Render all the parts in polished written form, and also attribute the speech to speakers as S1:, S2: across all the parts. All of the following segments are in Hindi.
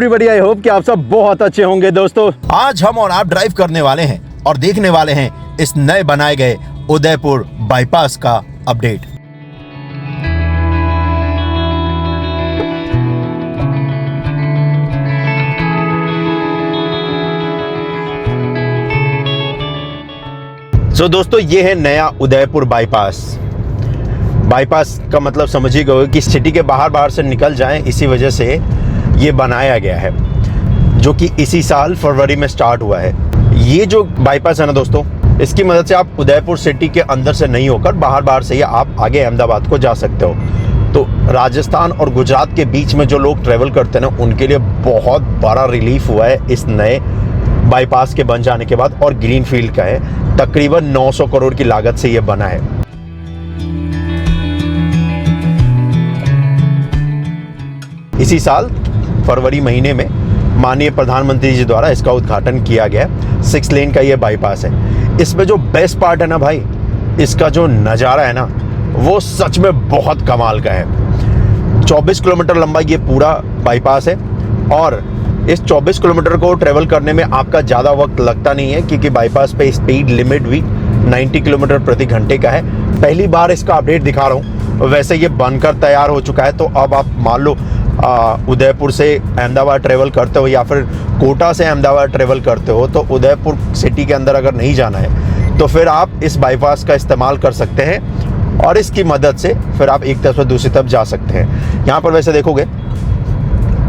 S1: एवरीबॉडी, आई होप कि आप सब बहुत अच्छे होंगे दोस्तों।
S2: आज हम और आप ड्राइव करने वाले हैं और देखने वाले हैं इस नए बनाए गए उदयपुर बाईपास का अपडेट। दोस्तों ये है नया उदयपुर बाईपास। बाईपास का मतलब समझ ही गए कि सिटी के बाहर से निकल जाएं, इसी वजह से ये बनाया गया है, जो कि इसी साल फरवरी में स्टार्ट हुआ है। ये जो बाईपास है ना दोस्तों, इसकी मदद से आप उदयपुर सिटी के अंदर से नहीं होकर बाहर से ही आप आगे अहमदाबाद को जा सकते हो। तो राजस्थान और गुजरात के बीच में जो लोग ट्रेवल करते हैं ना, उनके लिए बहुत बड़ा रिलीफ हुआ है इस नए बाईपास के बन जाने के बाद। और ग्रीन फील्ड का है, तकरीबन 900 करोड़ की लागत से यह बना है। इसी साल फरवरी महीने में माननीय प्रधानमंत्री जी द्वारा इसका उद्घाटन किया गया। 6 लेन का ये बाईपास है। इसमें जो बेस्ट पार्ट है ना भाई, इसका जो नज़ारा है ना, वो सच में बहुत कमाल का है। 24 किलोमीटर लंबा ये पूरा बाईपास है और इस 24 किलोमीटर को ट्रेवल करने में आपका ज़्यादा वक्त लगता नहीं है, क्योंकि बाईपास पे स्पीड लिमिट भी 90 किलोमीटर प्रति घंटे का है। पहली बार इसका अपडेट दिखा रहा हूँ। वैसे ये बनकर तैयार हो चुका है, तो अब आप मान लो उदयपुर से अहमदाबाद ट्रेवल करते हो या फिर कोटा से अहमदाबाद ट्रेवल करते हो, तो उदयपुर सिटी के अंदर अगर नहीं जाना है तो फिर आप इस बाईपास का इस्तेमाल कर सकते हैं और इसकी मदद से फिर आप एक तरफ से दूसरी तरफ जा सकते हैं। यहाँ पर वैसे देखोगे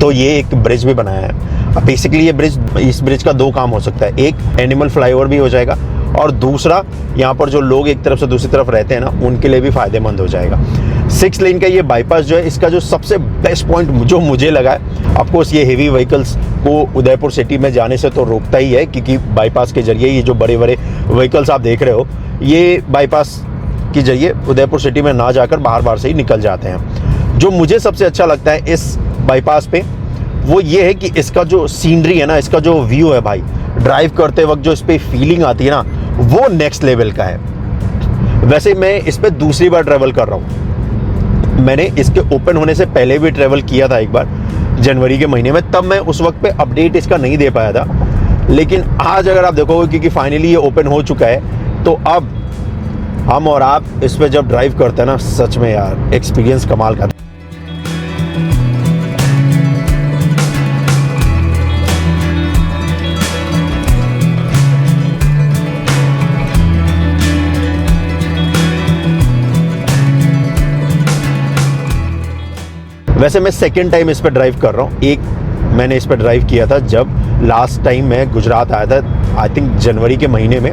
S2: तो ये एक ब्रिज भी बनाया है। अब बेसिकली ये ब्रिज, इस ब्रिज का 2 काम हो सकता है। एक एनिमल फ्लाईओवर भी हो जाएगा और दूसरा यहाँ पर जो लोग एक तरफ से दूसरी तरफ रहते हैं ना, उनके लिए भी फ़ायदेमंद हो जाएगा। 6 लेन का ये बाईपास जो है, इसका जो सबसे बेस्ट पॉइंट जो मुझे लगा है, ऑफकोर्स ये हेवी व्हीकल्स को उदयपुर सिटी में जाने से तो रोकता ही है, क्योंकि बाईपास के जरिए ये जो बड़े बड़े व्हीकल्स आप देख रहे हो, ये बाईपास के जरिए उदयपुर सिटी में ना जाकर बाहर से ही निकल जाते हैं। जो मुझे सबसे अच्छा लगता है इस बाईपास पे, वो ये है कि इसका जो सीनरी है ना, इसका जो व्यू है भाई, ड्राइव करते वक्त जो इस पर फीलिंग आती है ना, वो नेक्स्ट लेवल का है। वैसे मैं इस पर दूसरी बार ट्रैवल कर रहा हूँ। मैंने इसके ओपन होने से पहले भी ट्रैवल किया था एक बार जनवरी के महीने में, तब मैं उस वक्त पे अपडेट इसका नहीं दे पाया था। लेकिन आज अगर आप देखोगे, क्योंकि फाइनली ये ओपन हो चुका है, तो अब हम और आप इस पर जब ड्राइव करते हैं ना, सच में यार एक्सपीरियंस कमाल का। वैसे मैं सेकेंड टाइम इस पर ड्राइव कर रहा हूँ। एक मैंने इस पर ड्राइव किया था जब लास्ट टाइम मैं गुजरात आया था, आई थिंक जनवरी के महीने में,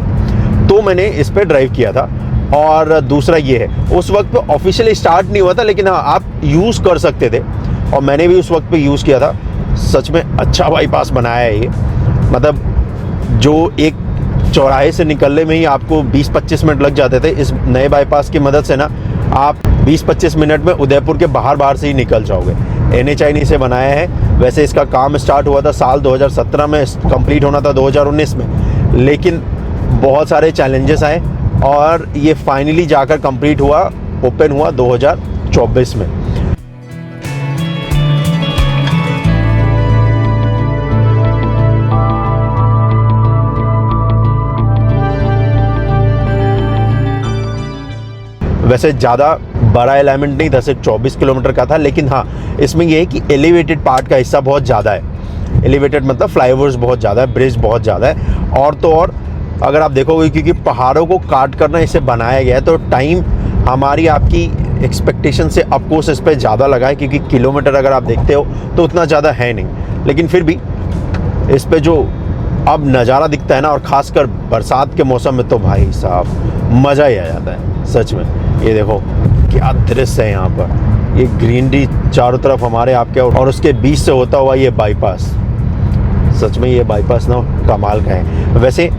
S2: तो मैंने इस पर ड्राइव किया था। और दूसरा ये है, उस वक्त पे ऑफिशियली स्टार्ट नहीं हुआ था, लेकिन हाँ आप यूज़ कर सकते थे और मैंने भी उस वक्त पे यूज़ किया था। सच में अच्छा बाईपास बनाया है ये। मतलब जो एक चौराहे से निकलने में ही आपको 20-25 मिनट लग जाते थे, इस नए बाईपास की मदद से ना आप 20-25 मिनट में उदयपुर के बाहर से ही निकल जाओगे। NHAI से बनाया है। वैसे इसका काम स्टार्ट हुआ था साल 2017 में, कंप्लीट होना था 2019 में, लेकिन बहुत सारे चैलेंजेस आए और ये फाइनली जाकर कंप्लीट हुआ, ओपन हुआ 2024 में। वैसे ज़्यादा बड़ा एलिमेंट नहीं था, सिर्फ 24 किलोमीटर का था, लेकिन हाँ इसमें यह है कि एलिवेटेड पार्ट का हिस्सा बहुत ज़्यादा है। एलिवेटेड मतलब फ्लाईओवर्स बहुत ज़्यादा है, ब्रिज बहुत ज़्यादा है। और तो और अगर आप देखोगे, क्योंकि पहाड़ों को काट करना इसे बनाया गया है, तो टाइम हमारी आपकी एक्सपेक्टेशन से ऑफकोर्स इस पर ज़्यादा लगा है, क्योंकि किलोमीटर अगर आप देखते हो तो उतना ज़्यादा है नहीं, लेकिन फिर भी इस पर जो अब नज़ारा दिखता है ना, और ख़ासकर बरसात के मौसम में, तो भाई साहब मज़ा ही आ जाता है सच में। ये देखो क्या दृश्य है यहाँ पर, ये ग्रीनरी चारों तरफ हमारे आपके, और उसके बीच से होता हुआ ये बाईपास। सच में ये बाईपास ना कमाल का है। वैसे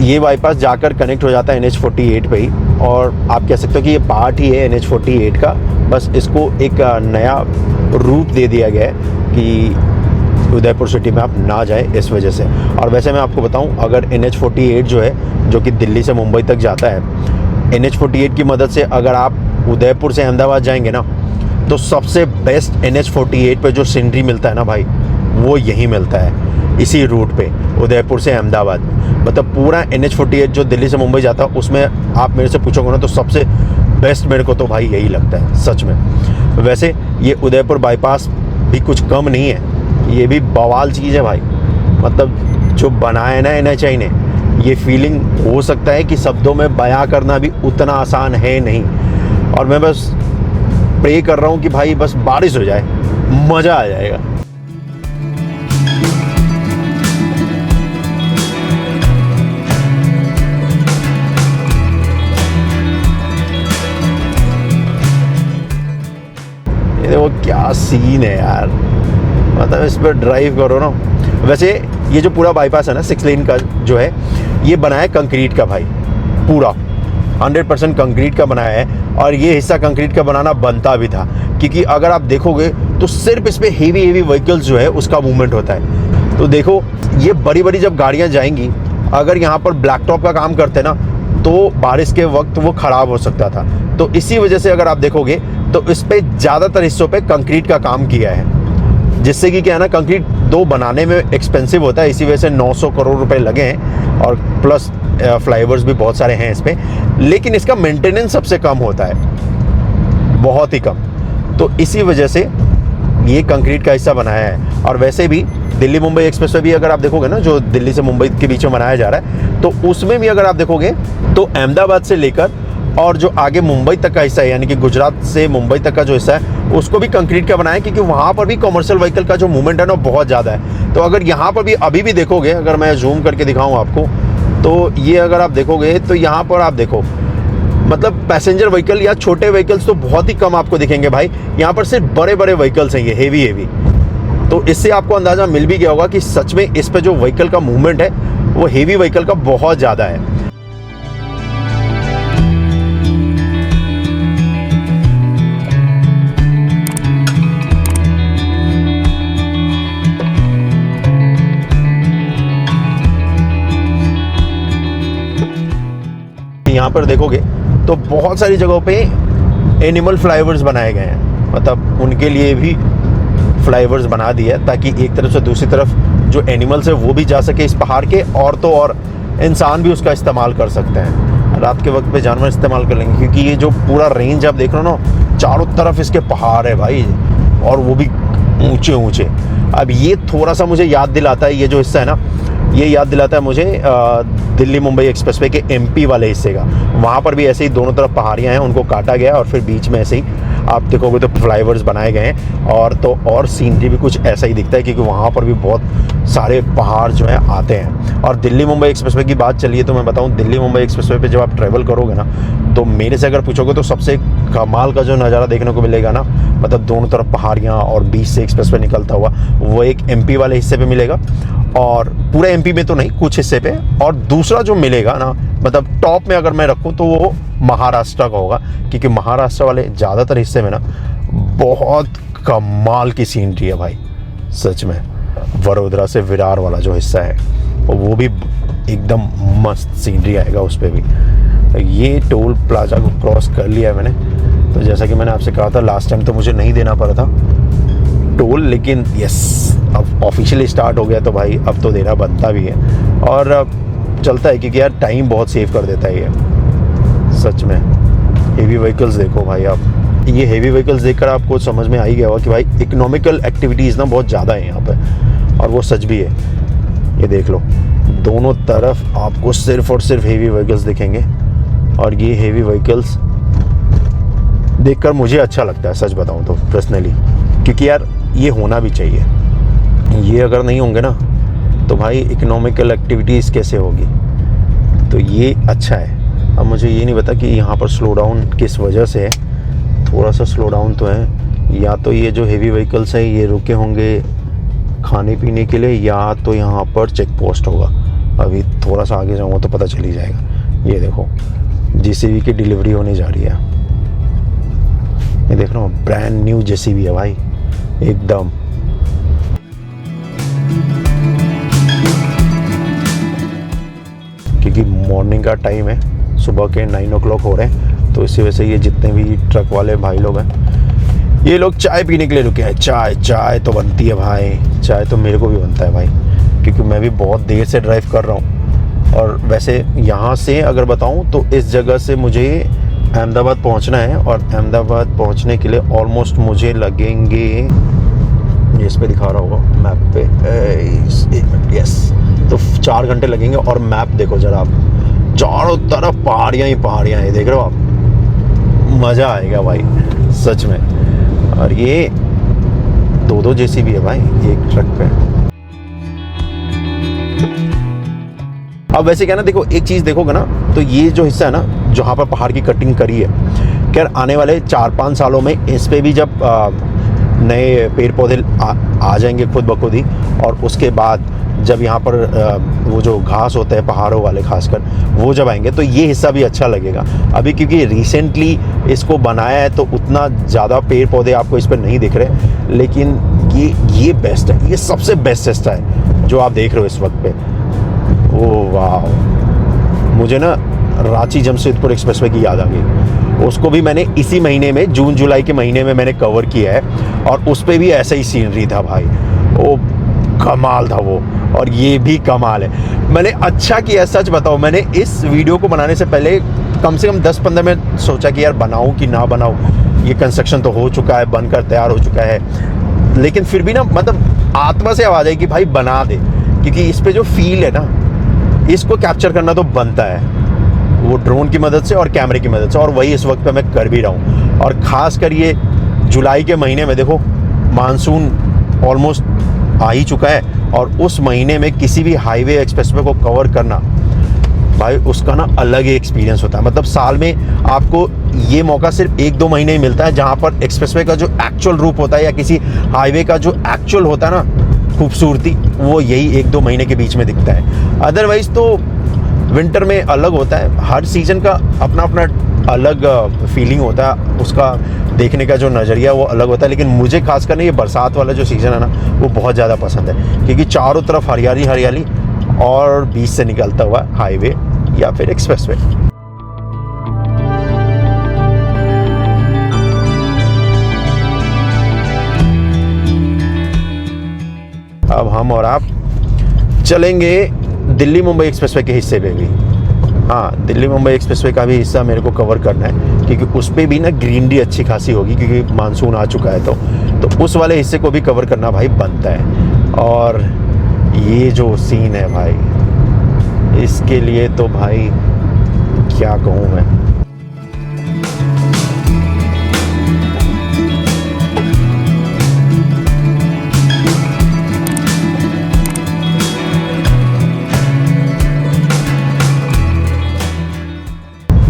S2: ये बाईपास जाकर कनेक्ट हो जाता है NH48 पे ही, और आप कह सकते हो कि ये पार्ट ही है NH48 का, बस इसको एक नया रूप दे दिया गया है कि उदयपुर सिटी में आप ना जाए इस वजह से। और वैसे मैं आपको बताऊं, अगर NH48 जो है, जो कि दिल्ली से मुंबई तक जाता है, NH48 की मदद से अगर आप उदयपुर से अहमदाबाद जाएंगे ना, तो सबसे बेस्ट NH48 पे जो सीनरी मिलता है ना भाई, वो यहीं मिलता है, इसी रूट पे, उदयपुर से अहमदाबाद। मतलब पूरा NH-48 जो दिल्ली से मुंबई जाता है उसमें आप मेरे से पूछोगे ना तो सबसे बेस्ट मेरे को तो भाई यही लगता है सच में। वैसे ये उदयपुर बाईपास भी कुछ कम नहीं है, ये भी बवाल चीज़ है भाई। मतलब जो बनाया है ना NHAI ने, ये फीलिंग हो सकता है कि शब्दों में बयां करना भी उतना आसान है नहीं। और मैं बस प्रे कर रहा हूँ कि भाई बस बारिश हो जाए, मज़ा आ जाएगा। ये देखो क्या सीन है यार, मतलब इस पर ड्राइव करो ना। वैसे ये जो पूरा बाईपास है ना 6 लेन का जो है, ये बना है कंक्रीट का भाई, पूरा 100% कंक्रीट का बनाया है। और ये हिस्सा कंक्रीट का बनाना बनता भी था, क्योंकि अगर आप देखोगे तो सिर्फ इस पे हेवी व्हीकल्स जो है उसका मूवमेंट होता है। तो देखो ये बड़ी बड़ी जब गाड़ियाँ जाएंगी, अगर यहाँ पर ब्लैक टॉप का काम करते ना तो बारिश के वक्त वो ख़राब हो सकता था। तो इसी वजह से अगर आप देखोगे तो इस पे ज़्यादातर हिस्सों पे कंक्रीट का काम किया है, जिससे कि क्या है ना, कंक्रीट दो बनाने में एक्सपेंसिव होता है, इसी वजह से 900 करोड़ रुपए लगे हैं। और प्लस फ्लाईओवर्स भी बहुत सारे हैं इस पे, लेकिन इसका मेंटेनेंस सबसे कम होता है, बहुत ही कम। तो इसी वजह से ये कंक्रीट का हिस्सा बनाया है। और वैसे भी दिल्ली मुंबई एक्सप्रेसवे भी अगर आप देखोगे ना, जो दिल्ली से मुंबई के बीच में बनाया जा रहा है, तो उसमें भी अगर आप देखोगे तो अहमदाबाद से लेकर और जो आगे मुंबई तक का हिस्सा है, यानी कि गुजरात से मुंबई तक का जो हिस्सा है, उसको भी कंक्रीट का बनाया है, क्योंकि वहाँ पर भी कमर्शियल व्हीकल का जो मूवमेंट है ना बहुत ज़्यादा है। तो अगर यहाँ पर भी अभी भी देखोगे, अगर मैं जूम करके दिखाऊँ आपको, तो ये अगर आप देखोगे तो यहाँ पर आप देखो, मतलब पैसेंजर व्हीकल या छोटे व्हीकल्स तो बहुत ही कम आपको दिखेंगे भाई। यहाँ पर सिर्फ बड़े बड़े व्हीकल्स हैं, ये हेवी। तो इससे आपको अंदाज़ा मिल भी गया होगा कि सच में इस पे जो व्हीकल का मूवमेंट है वो हेवी व्हीकल का बहुत ज़्यादा है। यहाँ पर देखोगे तो बहुत सारी जगहों पे एनिमल फ्लाईओवर्स बनाए गए हैं, मतलब उनके लिए भी फ्लाईओवर्स बना दिया है, ताकि एक तरफ से दूसरी तरफ जो एनिमल्स है वो भी जा सके इस पहाड़ के, और तो और इंसान भी उसका इस्तेमाल कर सकते हैं। रात के वक्त पे जानवर इस्तेमाल कर लेंगे, क्योंकि ये जो पूरा रेंज आप देख रहे हो ना, चारों तरफ इसके पहाड़ है भाई, और वो भी ऊंचे। अब ये थोड़ा सा मुझे याद दिलाता है, ये जो हिस्सा है ना, ये याद दिलाता है मुझे दिल्ली मुंबई एक्सप्रेसवे के MP वाले हिस्से का। वहाँ पर भी ऐसे ही दोनों तरफ पहाड़ियाँ हैं, उनको काटा गया और फिर बीच में ऐसे ही आप देखोगे तो फ्लाईओवर्स बनाए गए हैं। और तो और सीनरी भी कुछ ऐसा ही दिखता है, क्योंकि वहाँ पर भी बहुत सारे पहाड़ जो हैं आते हैं। और दिल्ली मुंबई एक्सप्रेसवे की बात चलिए तो मैं बताऊँ, दिल्ली मुंबई एक्सप्रेसवे पे जब आप ट्रैवल करोगे ना, तो मेरे से अगर पूछोगे तो सबसे कमाल का जो नज़ारा देखने को मिलेगा ना, मतलब दोनों तरफ पहाड़ियाँ और बीच से एक्सप्रेसवे निकलता हुआ, वो एक MP वाले हिस्से पे मिलेगा, और पूरे MP में तो नहीं, कुछ हिस्से पे। और दूसरा जो मिलेगा ना, मतलब टॉप में अगर मैं रखूँ तो वो महाराष्ट्र का होगा, क्योंकि महाराष्ट्र वाले ज़्यादातर हिस्से में ना बहुत कमाल की सीनरी है भाई सच में। वडोदरा से विरार वाला जो हिस्सा है वो भी एकदम मस्त सीनरी आएगा उस पर भी। ये टोल प्लाजा को क्रॉस कर लिया है मैंने, तो जैसा कि मैंने आपसे कहा था लास्ट टाइम, तो मुझे नहीं देना पड़ा था टोल, लेकिन यस अब ऑफिशियली स्टार्ट हो गया तो भाई अब तो देना बनता भी है। और चलता है, क्योंकि यार टाइम बहुत सेव कर देता है ये सच में। हेवी व्हीकल्स देखो भाई आप, ये हेवी व्हीकल्स देखकर आपको समझ में आ ही गया होगा कि भाई इकोनॉमिकल एक्टिविटीज़ ना बहुत ज़्यादा है यहाँ पे, और वो सच भी है। ये देख लो, दोनों तरफ आपको सिर्फ और सिर्फ हेवी व्हीकल्स दिखेंगे, और ये हेवी व्हीकल्स देखकर मुझे अच्छा लगता है सच बताऊँ तो पर्सनली, क्योंकि यार ये होना भी चाहिए। ये अगर नहीं होंगे ना तो भाई इकोनॉमिकल एक्टिविटीज़ कैसे होगी, तो ये अच्छा है। अब मुझे ये नहीं पता कि यहाँ पर स्लो डाउन किस वजह से है, थोड़ा सा स्लो डाउन तो है, या तो ये जो हेवी व्हीकल्स हैं ये रुके होंगे खाने पीने के लिए, या तो यहाँ पर चेक पोस्ट होगा। अभी थोड़ा सा आगे जाऊँगा तो पता चल ही जाएगा। ये देखो JCB की डिलीवरी होने जा रही है, ये देख रहा हूँ ब्रांड न्यू JCB है भाई एकदम। क्योंकि मॉर्निंग का टाइम है, सुबह के 9 o'clock हो रहे हैं, तो इसी वजह से ये जितने भी ट्रक वाले भाई लोग हैं ये लोग चाय पीने के लिए रुके हैं। चाय चाय तो बनती है भाई, चाय तो मेरे को भी बनता है भाई, क्योंकि मैं भी बहुत देर से ड्राइव कर रहा हूँ। और वैसे यहाँ से अगर बताऊँ तो इस जगह से मुझे अहमदाबाद पहुँचना है, और अहमदाबाद पहुँचने के लिए ऑलमोस्ट मुझे लगेंगे, इस पे दिखा रहा होगा मैप पे, एक मिनट, यस, तो 4 घंटे लगेंगे। और मैप देखो जरा आप, चारों तरफ पहाड़ियाँ ही पहाड़ियाँ हैं, देख रहे हो आप, मज़ा आएगा भाई सच में। और ये 2 जेसीबी है भाई एक ट्रक पे। अब वैसे क्या ना, देखो एक चीज़ देखोगे ना, तो ये जो हिस्सा है ना जहाँ पर पहाड़ की कटिंग करी है, खैर आने वाले 4-5 सालों में इस पे भी जब नए पेड़ पौधे आ जाएंगे खुद ब खुद ही, और उसके बाद जब यहाँ पर वो जो घास होते हैं पहाड़ों वाले खासकर, वो जब आएंगे तो ये हिस्सा भी अच्छा लगेगा। अभी क्योंकि रिसेंटली इसको बनाया है तो उतना ज़्यादा पेड़ पौधे आपको इस पर नहीं दिख रहे, लेकिन ये बेस्ट है, ये सबसे बेस्ट हिस्सा है जो आप देख रहे हो इस वक्त पे। ओह वाह, मुझे ना रांची जमशेदपुर एक्सप्रेसवे की याद आ गई। उसको भी मैंने इसी महीने में, जून जुलाई के महीने में मैंने कवर किया है, और उस पर भी ऐसा ही सीनरी था भाई, वो कमाल था वो। और ये भी कमाल है। मैंने अच्छा किया, सच बताओ, मैंने इस वीडियो को बनाने से पहले कम से कम 10-15 मिनट सोचा कि यार बनाऊं कि ना बनाऊं। ये कंस्ट्रक्शन तो हो चुका है, बनकर तैयार हो चुका है, लेकिन फिर भी ना मतलब आत्मा से आवाज़ आई कि भाई बना दे, क्योंकि इस पे जो फील है ना, इसको कैप्चर करना तो बनता है, वो ड्रोन की मदद से और कैमरे की मदद से, और वही इस वक्त पे मैं कर भी रहा हूँ। और ख़ास कर ये जुलाई के महीने में देखो, मानसून ऑलमोस्ट आ ही चुका है, और उस महीने में किसी भी हाईवे एक्सप्रेसवे को कवर करना भाई, उसका ना अलग ही एक्सपीरियंस होता है। मतलब साल में आपको ये मौका सिर्फ 1-2 महीने ही मिलता है, जहाँ पर एक्सप्रेसवे का जो एक्चुअल रूप होता है, या किसी हाईवे का जो एक्चुअल होता है ना खूबसूरती, वो यही 1-2 महीने के बीच में दिखता है। अदरवाइज़ तो विंटर में अलग होता है, हर सीज़न का अपना अपना अलग फीलिंग होता है, उसका देखने का जो नज़रिया वो अलग होता है। लेकिन मुझे खासकर ये बरसात वाला जो सीज़न है ना, वो बहुत ज़्यादा पसंद है, क्योंकि चारों तरफ हरियाली हरियाली, और बीच से निकलता हुआ हाईवे या फिर एक्सप्रेसवे। अब हम और आप चलेंगे दिल्ली मुंबई एक्सप्रेसवे के हिस्से पे भी। हाँ, दिल्ली मुंबई एक्सप्रेसवे का भी हिस्सा मेरे को कवर करना है, क्योंकि उस पर भी ना ग्रीनरी अच्छी खासी होगी, क्योंकि मानसून आ चुका है, तो उस वाले हिस्से को भी कवर करना भाई बनता है। और ये जो सीन है भाई, इसके लिए तो भाई क्या कहूँ मैं।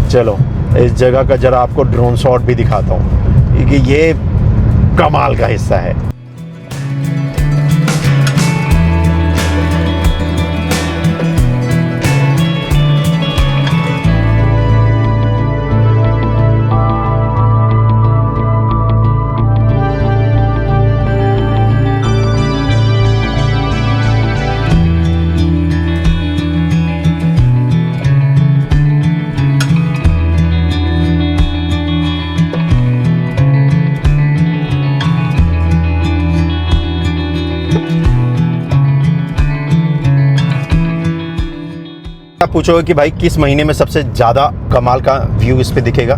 S2: चलो इस जगह का जरा आपको ड्रोन शॉट भी दिखाता हूँ, क्योंकि ये कमाल का हिस्सा है। आप पूछोगे कि भाई किस महीने में सबसे ज़्यादा कमाल का व्यू इस पे दिखेगा,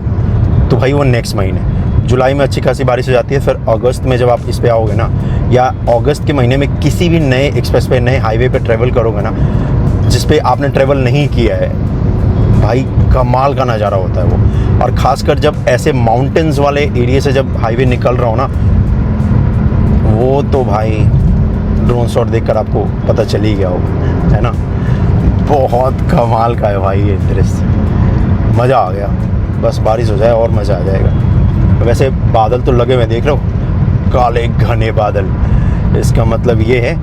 S2: तो भाई वो नेक्स्ट महीने जुलाई में अच्छी खासी बारिश हो जाती है। फिर अगस्त में जब आप इस पे आओगे ना, या अगस्त के महीने में किसी भी नए एक्सप्रेस पे, नए हाईवे पे ट्रैवल करोगे ना, जिस पे आपने ट्रैवल नहीं किया है, भाई कमाल का नज़ारा होता है वो। और ख़ासकर जब ऐसे माउंटेन्स वाले एरिया से जब हाईवे निकल रहा हो ना, वो तो भाई ड्रोन शॉट देखकर आपको पता चल ही गया होगा, है ना। बहुत कमाल का है भाई ये दृश्य, मज़ा आ गया। बस बारिश हो जाए और मज़ा आ जाएगा। वैसे बादल तो लगे हुए देख रहे हो, काले घने बादल, इसका मतलब ये है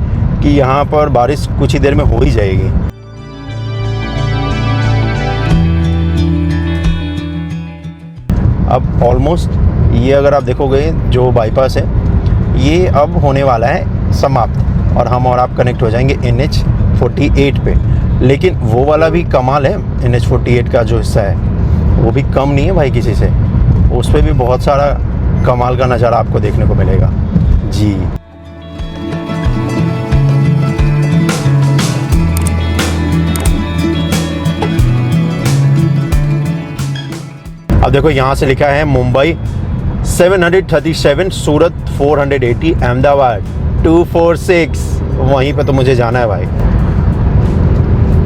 S2: कि यहाँ पर बारिश कुछ ही देर में हो ही जाएगी। अब ऑलमोस्ट ये अगर आप देखोगे जो बाईपास है, ये अब होने वाला है समाप्त, और हम और आप कनेक्ट हो जाएंगे NH-48 पे। लेकिन वो वाला भी कमाल है, NH-48 का जो हिस्सा है वो भी कम नहीं है भाई किसी से। उस पर भी बहुत सारा कमाल का नज़ारा आपको देखने को मिलेगा जी। अब देखो यहाँ से लिखा है मुंबई 737, सूरत 480, अहमदाबाद 246। वहीं पे तो मुझे जाना है भाई।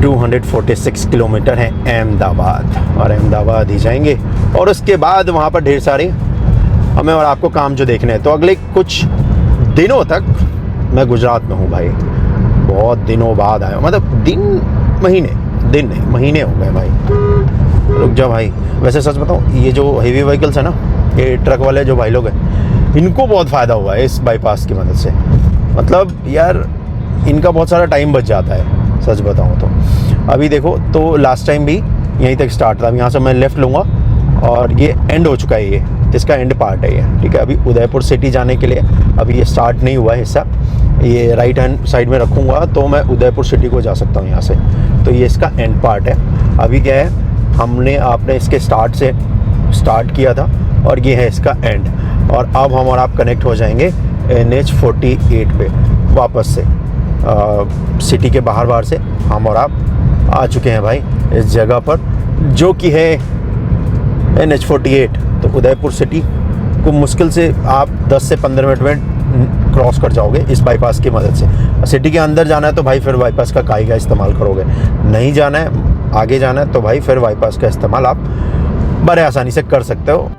S2: 246 किलोमीटर है अहमदाबाद, और अहमदाबाद ही जाएंगे और उसके बाद वहाँ पर ढेर सारे हमें और आपको काम जो देखने हैं। तो अगले कुछ दिनों तक मैं गुजरात में हूँ भाई, बहुत दिनों बाद आया, मतलब दिन नहीं महीने हो गए भाई। रुक जाओ भाई, वैसे सच बताऊँ, ये जो हेवी व्हीकल्स है ना, ये ट्रक वाले जो भाई लोग हैं, इनको बहुत फ़ायदा हुआ है इस बाईपास की मदद से। मतलब यार इनका बहुत सारा टाइम बच जाता है सच बताऊँ तो। अभी देखो तो लास्ट टाइम भी यहीं तक स्टार्ट था, अब यहाँ से मैं लेफ़्ट लूँगा और ये एंड हो चुका है, ये इसका एंड पार्ट है ये, ठीक है। अभी उदयपुर सिटी जाने के लिए अभी ये स्टार्ट नहीं हुआ है हिस्सा, ये राइट हैंड साइड में रखूँगा तो मैं उदयपुर सिटी को जा सकता हूँ यहाँ से। तो ये इसका एंड पार्ट है। अभी क्या है, आपने इसके स्टार्ट से स्टार्ट किया था और ये है इसका एंड, और अब हम और आप कनेक्ट हो जाएंगे NH48 पे वापस से। सिटी के बाहर से हम और आप आ चुके हैं भाई इस जगह पर, जो कि है NH48। तो उदयपुर सिटी को मुश्किल से आप 10 से 15 मिनट में क्रॉस कर जाओगे इस बाईपास की मदद से। सिटी के अंदर जाना है तो भाई फिर बाईपास का काई का इस्तेमाल करोगे, नहीं जाना है आगे जाना है तो भाई फिर बाईपास का इस्तेमाल आप बड़े आसानी से कर सकते हो।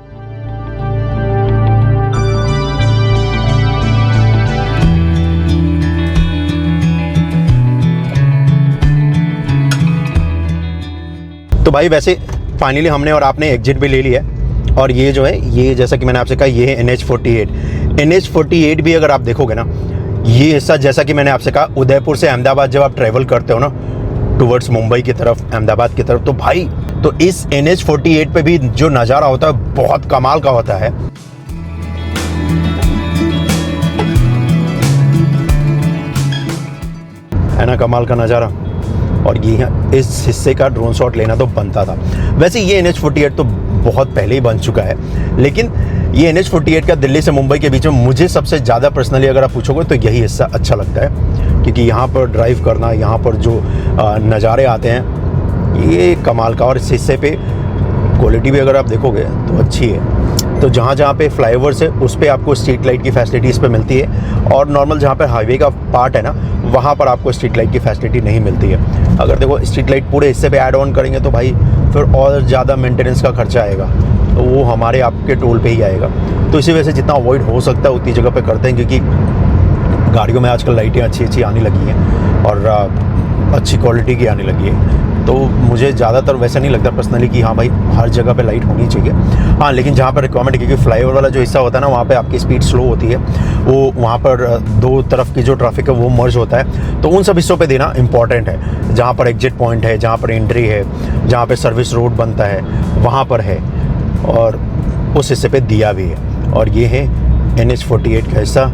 S2: तो भाई वैसे फाइनली हमने और आपने एग्जिट भी ले लिया, और ये जो है, ये जैसा कि मैंने आपसे कहा, ये है NH48 भी अगर आप देखोगे ना, ये हिस्सा जैसा कि मैंने आपसे कहा, उदयपुर से अहमदाबाद जब आप ट्रैवल करते हो ना टुवर्ड्स मुंबई की तरफ, अहमदाबाद की तरफ, तो भाई तो इस NH48 पे भी जो नज़ारा होता है बहुत कमाल का होता है। ना कमाल का नज़ारा। और ये इस हिस्से का ड्रोन शॉट लेना तो बनता था। वैसे ये NH48 तो बहुत पहले ही बन चुका है, लेकिन ये NH48 का दिल्ली से मुंबई के बीच में मुझे सबसे ज़्यादा पर्सनली अगर आप पूछोगे तो यही हिस्सा अच्छा लगता है, क्योंकि यहाँ पर ड्राइव करना, यहाँ पर जो नज़ारे आते हैं ये कमाल का। और इस हिस्से पे क्वालिटी भी अगर आप देखोगे तो अच्छी है। तो जहाँ जहाँ पे फ्लाईओवर्स है उस पे आपको स्ट्रीट लाइट की फैसिलिटी इस पे मिलती है, और नॉर्मल जहाँ पे हाईवे का पार्ट है ना वहाँ पर आपको स्ट्रीट लाइट की फैसिलिटी नहीं मिलती है। अगर देखो स्ट्रीट लाइट पूरे हिस्से पे ऐड ऑन करेंगे तो भाई फिर और ज़्यादा मेंटेनेंस का खर्चा आएगा, तो वो हमारे आपके टोल पे ही आएगा। तो इसी वजह से जितना अवॉइड हो सकता है उतनी जगह पे करते हैं, क्योंकि गाड़ियों में आजकल लाइटें अच्छी आने लगी हैं और अच्छी क्वालिटी की आने लगी है। तो मुझे ज़्यादातर वैसा नहीं लगता पर्सनली कि हाँ भाई हर जगह पे लाइट होनी चाहिए। हाँ, लेकिन जहाँ पर रिक्वायरमेंट, क्योंकि फ्लाईओवर वाला जो हिस्सा होता है ना वहाँ पे आपकी स्पीड स्लो होती है, वो वहाँ पर दो तरफ की जो ट्रैफिक है वो मर्ज होता है, तो उन सब हिस्सों पे देना इंपॉर्टेंट है। जहाँ पर एग्जिट पॉइंट है, जहाँ पर एंट्री है, जहाँ पर सर्विस रोड बनता है वहाँ पर है, और उस हिस्से पर दिया भी है। और ये है NH48 का हिस्सा।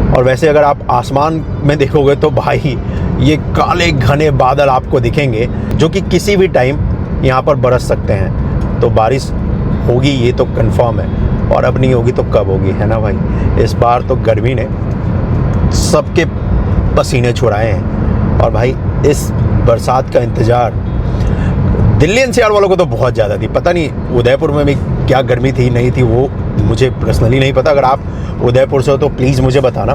S2: और वैसे अगर आप आसमान में देखोगे तो भाई ये काले घने बादल आपको दिखेंगे, जो कि किसी भी टाइम यहाँ पर बरस सकते हैं। तो बारिश होगी ये तो कंफर्म है, और अब नहीं होगी तो कब होगी, है ना भाई। इस बार तो गर्मी ने सबके पसीने छुड़ाए हैं, और भाई इस बरसात का इंतज़ार दिल्ली NCR वालों को तो बहुत ज़्यादा थी। पता नहीं उदयपुर में भी क्या गर्मी थी नहीं थी, वो मुझे पर्सनली नहीं पता। अगर आप उदयपुर से हो तो प्लीज़ मुझे बताना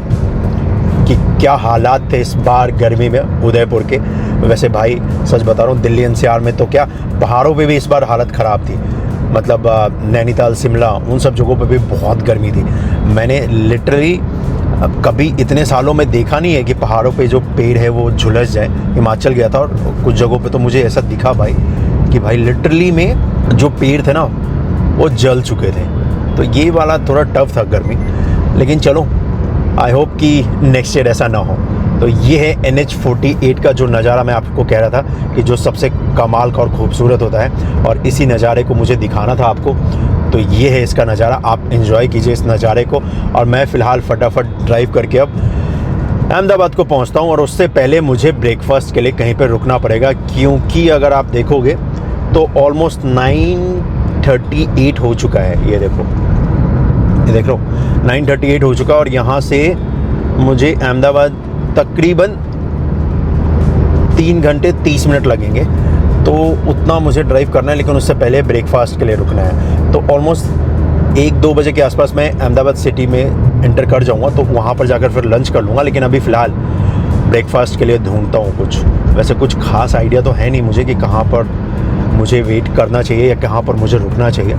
S2: कि क्या हालात थे इस बार गर्मी में उदयपुर के। वैसे भाई सच बता रहा हूँ, दिल्ली NCR में तो क्या, पहाड़ों पे भी इस बार हालत ख़राब थी। मतलब नैनीताल, शिमला, उन सब जगहों पे भी बहुत गर्मी थी। मैंने लिटरली कभी इतने सालों में देखा नहीं है कि पहाड़ों पे जो पेड़ है वो झुलस जाए। हिमाचल गया था और कुछ जगहों पे तो मुझे ऐसा दिखा भाई कि भाई लिटरली में जो पेड़ थे ना वो जल चुके थे। तो ये वाला थोड़ा टफ था गर्मी, लेकिन चलो आई होप कि नेक्स्ट ईयर ऐसा ना हो। तो तो ये है NH48 का जो नज़ारा मैं आपको कह रहा था कि जो सबसे कमाल का और खूबसूरत होता है, और इसी नज़ारे को मुझे दिखाना था आपको। तो ये है इसका नज़ारा, आप एंजॉय कीजिए इस नज़ारे को। और मैं फ़िलहाल फटाफट ड्राइव करके अब अहमदाबाद को पहुंचता हूं, और उससे पहले मुझे ब्रेकफास्ट के लिए कहीं पर रुकना पड़ेगा, क्योंकि अगर आप देखोगे तो ऑलमोस्ट 9:38 हो चुका है। ये देखो, ये देख लो 9:38 हो चुका, और यहाँ से मुझे अहमदाबाद तकरीबन 3 घंटे 30 मिनट लगेंगे। तो उतना मुझे ड्राइव करना है, लेकिन उससे पहले ब्रेकफास्ट के लिए रुकना है। तो ऑलमोस्ट 1-2 बजे के आसपास मैं अहमदाबाद सिटी में एंटर कर जाऊंगा, तो वहाँ पर जाकर फिर लंच कर लूँगा। लेकिन अभी फ़िलहाल ब्रेकफास्ट के लिए ढूंढता हूँ कुछ। वैसे कुछ खास आइडिया तो है नहीं मुझे कि कहाँ पर मुझे वेट करना चाहिए या कहाँ पर मुझे रुकना चाहिए।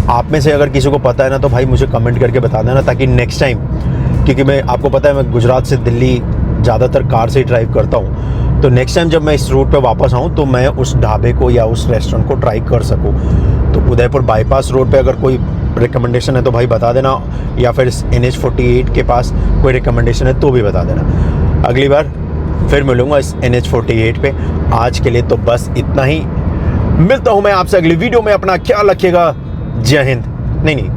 S2: आप में से अगर किसी को पता है ना, तो भाई मुझे कमेंट करके बता देना, ताकि नेक्स्ट टाइम, क्योंकि मैं आपको पता है मैं गुजरात से दिल्ली ज़्यादातर कार से ही ड्राइव करता हूँ, तो नेक्स्ट टाइम जब मैं इस रूट पे वापस आऊँ तो मैं उस ढाबे को या उस रेस्टोरेंट को ट्राई कर सकूँ। तो उदयपुर बाईपास रोड पे अगर कोई रिकमेंडेशन है तो भाई बता देना, या फिर NH48 के पास कोई रिकमेंडेशन है तो भी बता देना। अगली बार फिर मिलूँगा इस NH48 पे। आज के लिए तो बस इतना ही, मिलता हूँ मैं आपसे अगली वीडियो में। अपना ख्याल रखिएगा। जय हिंद। नहीं,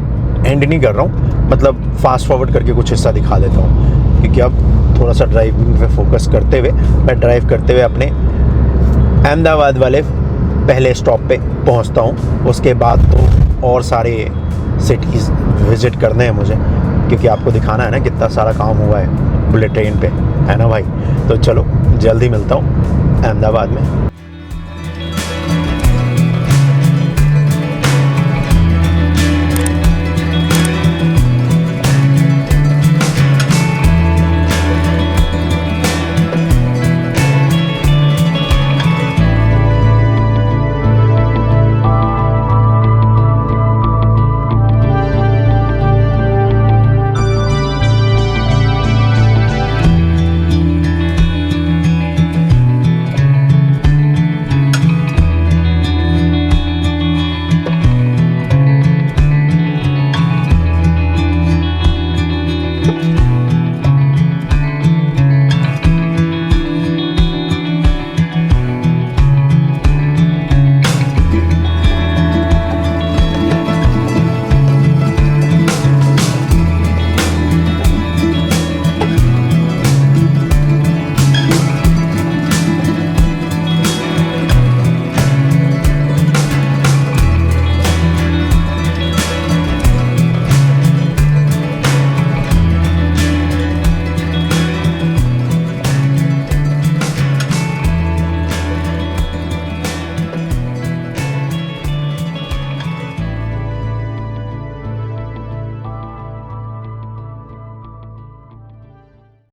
S2: एंड नहीं कर रहा हूँ, मतलब फास्ट फॉरवर्ड करके कुछ हिस्सा दिखा देता हूँ, क्योंकि अब थोड़ा सा ड्राइविंग पे फोकस करते हुए मैं ड्राइव करते हुए अपने अहमदाबाद वाले पहले स्टॉप पे पहुँचता हूँ। उसके बाद तो और सारे सिटीज़ विज़िट करने हैं मुझे, क्योंकि आपको दिखाना है ना कितना सारा काम हुआ है बुलेट ट्रेन पे, है ना भाई। तो चलो जल्दी मिलता हूँ अहमदाबाद में।